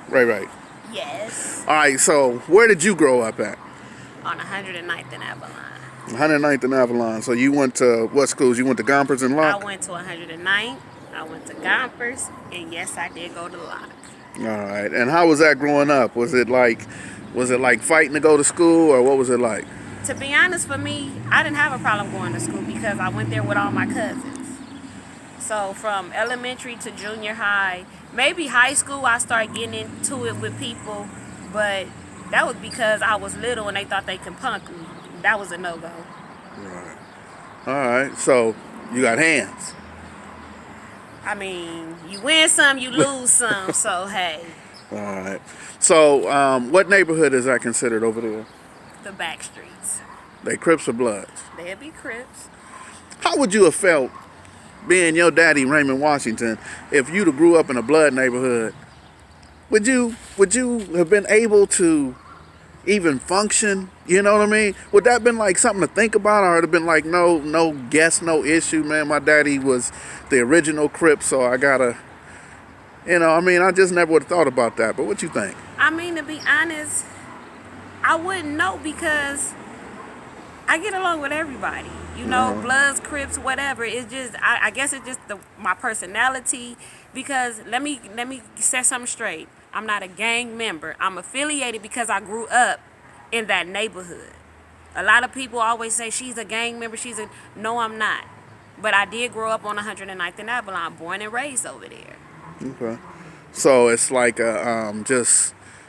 Right. Yes. All right, so where did you grow up at? On 109th and Avalon. 109th and Avalon. So you went to what schools? You went to Gompers and I Locke? went to 109th. I went to Gompers, and yes, I did go to Locke. All right. And how was that growing up? Was it like fighting to go to school, or what was it like? To be honest, for me, I didn't have a problem going to school because I went there with all my cousins. So from elementary to junior high, maybe high school, I started getting into it with people, but that was because I was little and they thought they could punk me. That was a no-go. Right. All right. So you got hands. I mean, you win some, you lose some, so hey, All right. So what neighborhood is that considered over there? the back streets. They Crips or Bloods? They'll be Crips. How would you have felt being your daddy, Raymond Washington, if you'd have grew up in a Blood neighborhood? Would you have been able to even function? You know what I mean? Would that have been like something to think about, or would it have been like no guess, no issue, man? My daddy was the original Crip, so I gotta, I just never would have thought about that. But what you think? I mean, to be honest, I wouldn't know because I get along with everybody. Bloods, Crips, whatever. It's just, I guess it's just my personality. Because let me set something straight. I'm not a gang member. I'm affiliated because I grew up in that neighborhood. A lot of people always say she's a gang member. No, I'm not. But I did grow up on 109th and Avalon, born and raised over there. Okay. So it's like I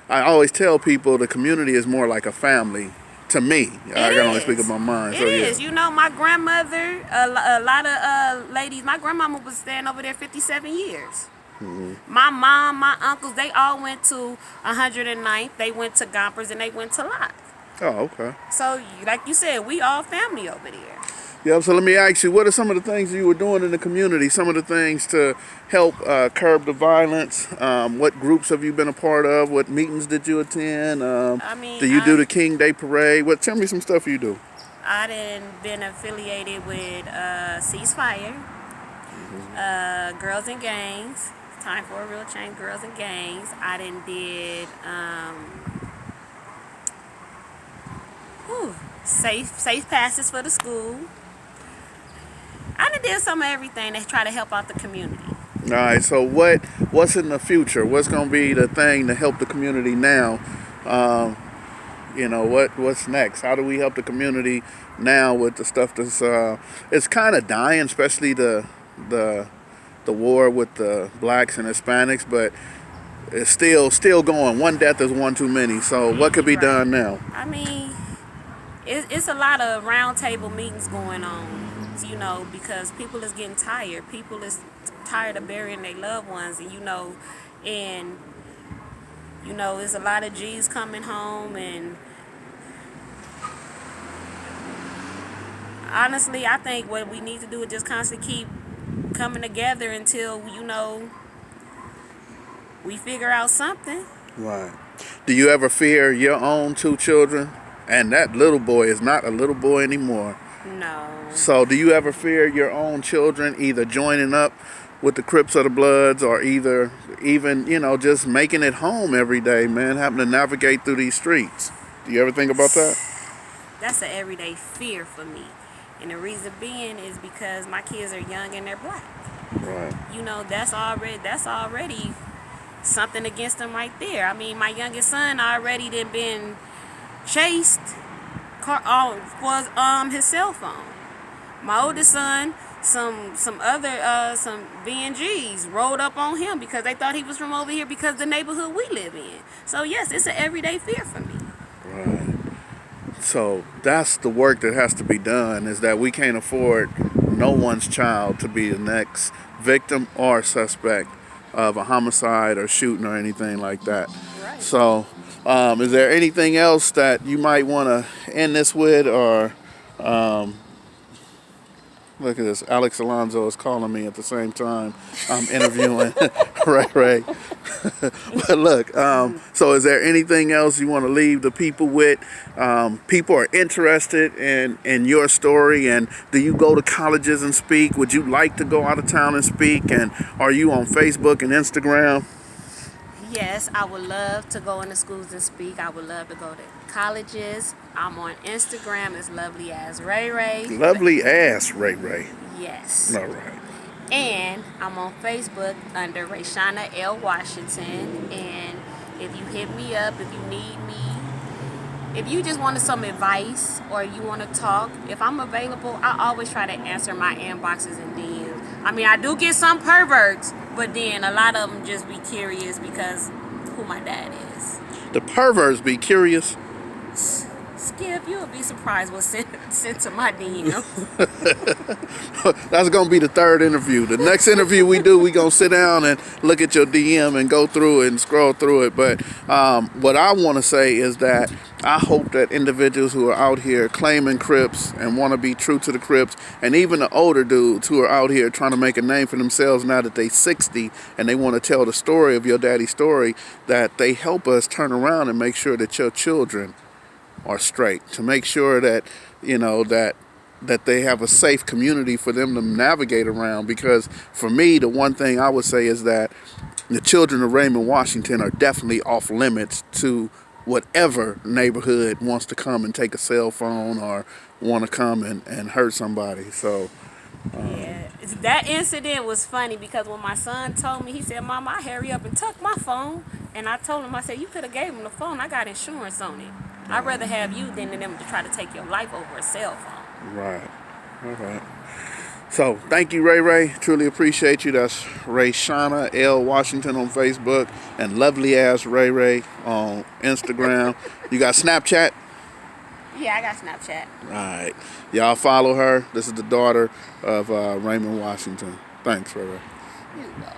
always tell people the community is more like a family. To me, I can only speak of my mind. It is. My grandmother, a lot of ladies, my grandmama was staying over there 57 years. Mm-hmm. My mom, my uncles, they all went to 109th. They went to Gompers and they went to Locke. Oh, okay. So, like you said, we all family over there. Yeah, so let me ask you, what are some of the things you were doing in the community? Some of the things to help curb the violence? What groups have you been a part of? What meetings did you attend? Do you do the King Day Parade? Tell me some stuff you do. I done been affiliated with Ceasefire, Girls and Gangs, Time for a Real Change, Girls and Gangs. I done did safe passes for the school. I done did some of everything to try to help out the community. All right, so what's in the future? What's going to be the thing to help the community now? What's next? How do we help the community now with the stuff that's it's kind of dying, especially the war with the blacks and Hispanics, but it's still going. One death is one too many. So what could be done now? I mean, it's a lot of round table meetings going on. Because people is getting tired. People is tired of burying their loved ones, and there's a lot of G's coming home, and honestly, I think what we need to do is just constantly keep coming together until, we figure out something. Right. Do you ever fear your own two children? And that little boy is not a little boy anymore. No. So do you ever fear your own children either joining up with the Crips or the Bloods, or even just making it home every day, man, having to navigate through these streets? Do you ever think about that? That's an everyday fear for me. And the reason being is because my kids are young and they're black. Right. That's already something against them right there. I mean, my youngest son already been chased for his cell phone. My oldest son, some VNGs rolled up on him because they thought he was from over here because of the neighborhood we live in. So yes, it's an everyday fear for me. Right. So that's the work that has to be done, is that we can't afford no one's child to be the next victim or suspect of a homicide or shooting or anything like that. Right. So is there anything else that you might want to end this with, or look at this, Alex Alonso is calling me at the same time I'm interviewing Ray. But look, so is there anything else you want to leave the people with? People are interested in your story, and do you go to colleges and speak? Would you like to go out of town and speak? And are you on Facebook and Instagram? Yes, I would love to go into schools and speak. I would love to go to colleges. I'm on Instagram as lovely as Ray Ray. Lovely ass Ray Ray. Yes. All right. And I'm on Facebook under Rayshana L. Washington. And if you hit me up, if you need me, if you just wanted some advice or you want to talk, if I'm available, I always try to answer my inboxes and DMs. I mean, I do get some perverts, but then a lot of them just be curious because who my dad is. The perverts be curious. Skip, you'll be surprised what's sent to my DM. That's gonna be the third interview. The next interview we do, we gonna sit down and look at your DM and go through it and scroll through it. But what I want to say is that I hope that individuals who are out here claiming Crips and want to be true to the Crips, and even the older dudes who are out here trying to make a name for themselves now that they 60 and they want to tell the story of your daddy's story, that they help us turn around and make sure that your children are straight, to make sure that that they have a safe community for them to navigate around. Because for me, the one thing I would say is that the children of Raymond Washington are definitely off limits to whatever neighborhood wants to come and take a cell phone or want to come and hurt somebody. So yeah, that incident was funny because when my son told me, he said, "Mom, I hurry up and tuck my phone." And I told him, I said, "You could have gave him the phone. I got insurance on it. I'd rather have you than them to try to take your life over a cell phone." Right. All right. So thank you, Ray Ray. Truly appreciate you. That's Rayshana L. Washington on Facebook and lovely ass Ray Ray on Instagram. You got Snapchat? Yeah, I got Snapchat. All right. Y'all follow her. This is the daughter of Raymond Washington. Thanks, Ray Ray. You go.